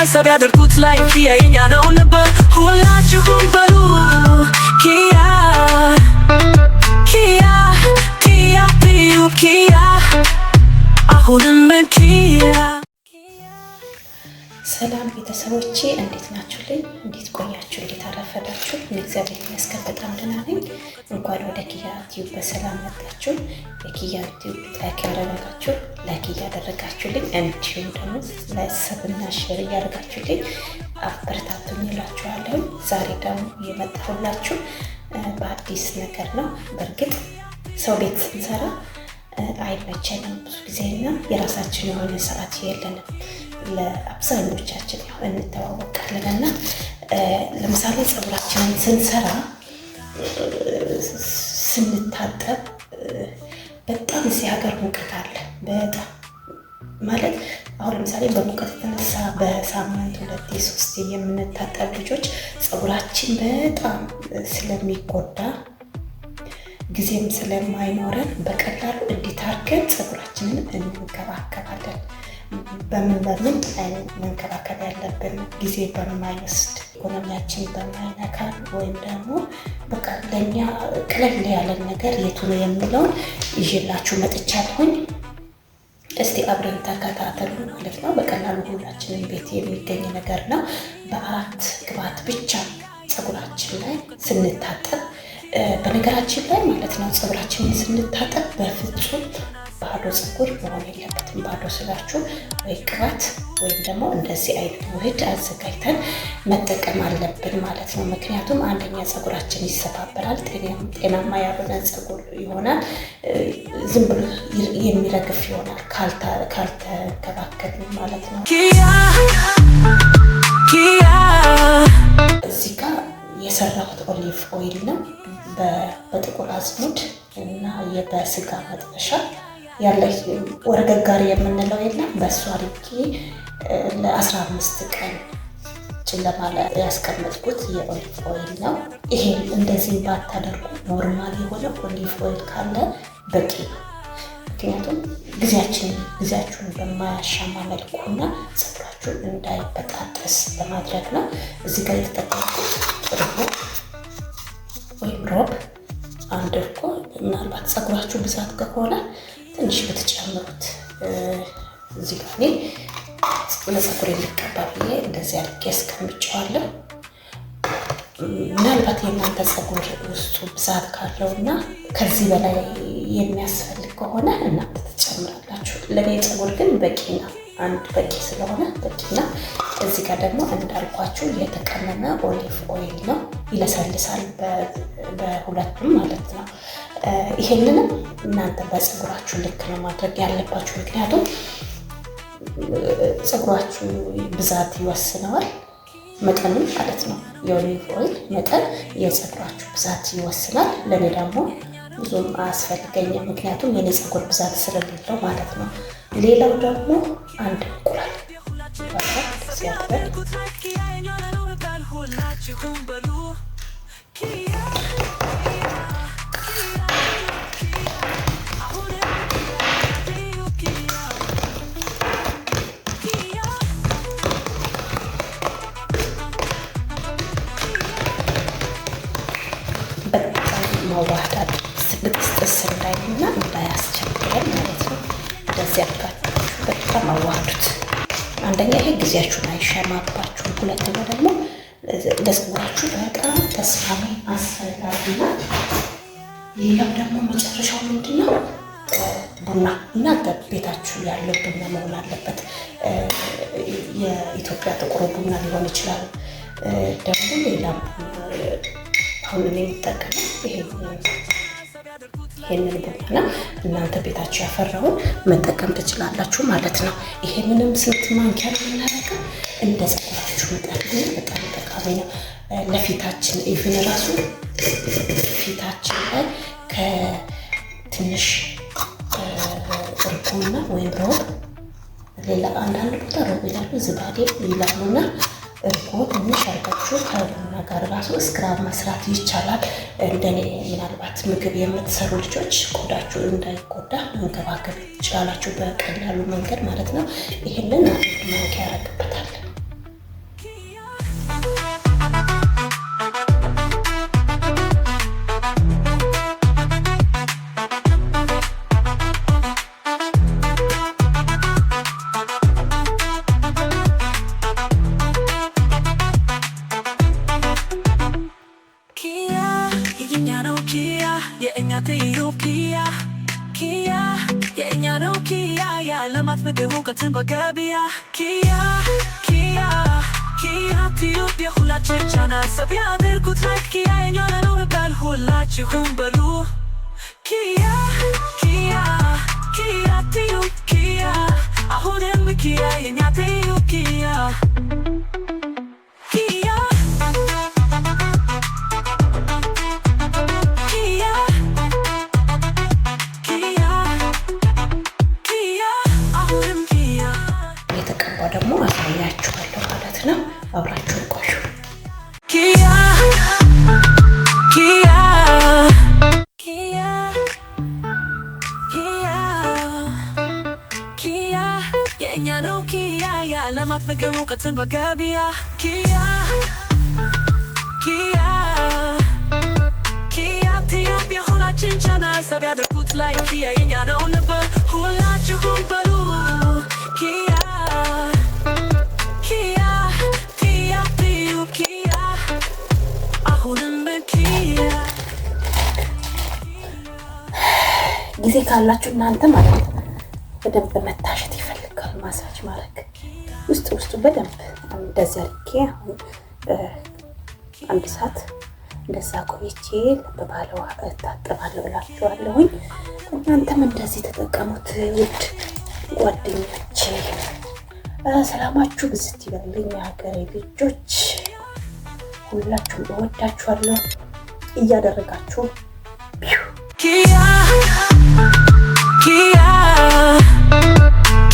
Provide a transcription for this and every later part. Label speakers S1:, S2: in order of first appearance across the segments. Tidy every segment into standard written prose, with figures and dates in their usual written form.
S1: ቤተሰብ ያደርጉት ላይ የኛ ነው ነበር ሁላችሁም በሉ ኪያ ኪያ ኪያ ቢዩ ኪያ አሁንም ኪያ።
S2: ሰላም ቤተሰቦቼ እንዴት ናችሁልኝ? እንዴት ቆያችሁ? እንዴት አረፈዳችሁ? እግዚአብሔር ይመስገን በጣም ደህና ነኝ። እንኳን ወደ ኪያ ቲዩብ በሰላም መጣችሁ። የኪያ ቲዩብ ላይክ ያደረጋችሁ ላይክ እያደረጋችሁልኝ እንዲሁም ደግሞ ለሰብና ሼር እያደረጋችሁልኝ አበረታቱኝ እላችኋለሁ። ዛሬ ደግሞ የመጣሁላችሁ በአዲስ ነገር ነው። በእርግጥ ሰው ቤት ስንሰራ አይመቸንም ብዙ ጊዜና የራሳችን የሆነ ሰዓት የለንም። ለአብዛኞቻችን ያው እንተዋወቃለን እና ለምሳሌ ፀጉራችንን ስንሰራ ስንታጠብ በጣም እዚህ ሀገር ሙቀት አለ። በጣም ማለት አሁን ለምሳሌ በሙቀት የተነሳ በሳምንት 2-3 የምንታጠብ ልጆች ፀጉራችን በጣም ስለሚጎዳ ጊዜም ስለማይኖረን በቀላሉ እንዴት አድርገን ፀጉራችንን እንንከባከባለን? በምን አይነት መንከባከብ ያለብን ጊዜ በማይወስድ ኢኮኖሚያችን በማይነካ ወይም ደግሞ በቃ ለእኛ ቅለል ያለን ነገር የቱ ነው የሚለውን ይዤላችሁ መጥቻለሁኝ። እስቲ አብረን ተከታተሉ ማለት ነው። በቀላሉ ሁላችንም ቤት የሚገኝ ነገር ነው። በ4 ግብአት ብቻ ፀጉራችን ላይ ስንታጠብ በነገራችን ላይ ማለት ነው ፀጉራችንን ስንታጠብ በፍጹም ባዶ ፀጉር መሆን የለበትም። ባዶ ስላችሁ ወይ ቅባት ወይም ደግሞ እንደዚህ አይነት ውህድ አዘጋጅተን መጠቀም አለብን ማለት ነው። ምክንያቱም አንደኛ ፀጉራችን ይሰባበራል፣ ጤናማ ያልሆነ ፀጉር ይሆናል፣ ዝም ብሎ የሚረግፍ ይሆናል ካልተንከባከብን ማለት ነው። እዚህ ጋር የሰራሁት ኦሊቭ ኦይል ነው በጥቁር አዝሙድ እና በስጋ መጥበሻ ያለች ወረገጋሪ የምንለው የለም በእሱ አድርጌ ለ15 ቀን ጨለማ ላይ ያስቀመጥኩት የኦሊቭ ኦይል ነው። ይሄን እንደዚህ ባታደርጉ ኖርማል የሆነ ኦሊቭ ኦይል ካለ በቂ ነው። ምክንያቱም ጊዜያችሁን በማያሻማ መልኩና ፀጉራችሁን እንዳይበጣጠስ ለማድረግ ነው። እዚህ ጋር የተጠቀምኩት እርጎ ወይም ሮብ አንድ እርጎ፣ ምናልባት ፀጉራችሁ ብዛት ከሆነ ትንሽ ብትጨምሩት። እዚህ ጋር እኔ ለፀጉር የሚቀባ ብዬ እንደዚህ አድርጌ አስቀምጬዋለሁ። ምናልባት የእናንተ ፀጉር ውስጡ ብዛት ካለውና ከዚህ በላይ የሚያስፈልግ ከሆነ እናንተ ትጨምራላችሁ። ለእኔ ፀጉር ግን በቂ ነው። አንድ በቂ ስለሆነ በቂ ነው። እዚህ ጋር ደግሞ እንዳልኳችሁ የተቀመመ ኦሊቭ ኦይል ነው። ይለሰልሳል በሁለቱም ማለት ነው። ይሄንንም እናንተ በፀጉራችሁ ልክ ነው ማድረግ ያለባችሁ። ምክንያቱም ፀጉራችሁ ብዛት ይወስነዋል መጠኑን ማለት ነው። የኦሊቭ ኦይል መጠን የፀጉራችሁ ብዛት ይወስናል። ለእኔ ደግሞ ብዙም አያስፈልገኝም ምክንያቱም የኔ ፀጉር ብዛት ስለሌለው ማለት ነው። ሌላው ደግሞ አንድ እንቁላል ማዋሃድ ስብጥስ እንዳይልና እንዳያስቸግረን ማለት ነው። እንደዚህ አድርጋችሁ በጣም አዋህዱት። አንደኛ ይሄ ጊዜያችሁን አይሻማባችሁም፣ ሁለተኛ ደግሞ ለፀጉራችሁ በጣም ተስማሚ አስፈላጊና ሌላው ደግሞ መጨረሻው ምንድነው? ቡና እና ቤታችሁ ያለው ቡና መሆን አለበት። የኢትዮጵያ ጥቁር ቡና ሊሆን ይችላል። ደግሞ ሌላም አሁን እኔ የምጠቀመው ይሄንን ቡና እናንተ ቤታችሁ ያፈራውን መጠቀም ትችላላችሁ ማለት ነው። ይሄንንም ስንት ማንኪያ ነው የምናደርገው? እንደ ፀጉራችሁ መጠን በጣም ጠቃሚ ነው ለፊታችን። ኢቭን ራሱ ፊታችን ላይ ከትንሽ እርጎና ወይም ሮብ፣ ሌላ አንዳንድ ቦታ ሮብ ይላሉ፣ ዝባዴ ይላሉና እርጎ ትንሽ አድርጋችሁ ከቡና ጋር ራሱ ስክራብ መስራት ይቻላል። እንደኔ ምናልባት ምግብ የምትሰሩ ልጆች ቆዳችሁ እንዳይጎዳ መንከባከብ ትችላላችሁ በቀላሉ መንገድ ማለት ነው። ይሄንን አንድ ማንኪያ ያደርግበታል።
S1: የዓለማት ምግብ እውቀትን በገበያ ኪያ ኪያ ኪያ ቲዩብ የሁላችን ቻናል ሰብ ያድርጉት ላይክ ኪያ የኛ ነው በል ሁላችሁም በሉ ኪያ ኪያ ኪያ ቲዩብ ኪያ አሁንም ኪያ የኛ ቲዩብ ኪያ ኪያ ኪያ ኪያ ኪያ አሁንም ኪያ
S2: የተቀባው ደግሞ አሳያችኋለሁ ማለት ነው። አብራችሁን ቆዩ።
S1: ኪያ ኪያ ኪያ ኪያ ኪያ የእኛ ነው ኪያ የዓለማት ምግብ እውቀትን በገበያ ኪያ ኪያ ኪያ ቲዩብ የሁላችን ቻናል ሰብ ያድርጉት ላይክ ኪያ የእኛ ነው ነበር ሁላችሁም በሉ ኪያ ኪያ ኪያ ቲዩብ ኪያ አሁንም ኪያ
S2: ጊዜ ካላችሁ እናንተ ማለት ነው በደንብ መታሸት ይፈልጋል። ማሳጅ ማድረግ ውስጡ በደንብ እንደዚህ አድርጌ አሁን አንድ ሰዓት እንደዛ ቆይቼ በባለ ውሃ እታጠባለሁ እላችኋለሁኝ። እናንተም እንደዚህ ተጠቀሙት ውድ ጓደኞቼ። ሰላማችሁ ብዝት ይበልልኝ የሀገሬ ልጆች፣ ሁላችሁም እወዳችኋለሁ። እያደረጋችሁ
S1: ኪያ ኪያ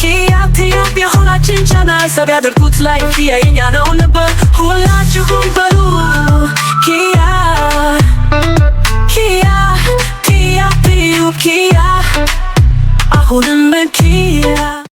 S1: ኪያ ቲዩብ የሁላችን ቻናል ሰብ ያድርጉት ላይክ ኪያ የኛ ነው ነበር ሁላችሁም በሉ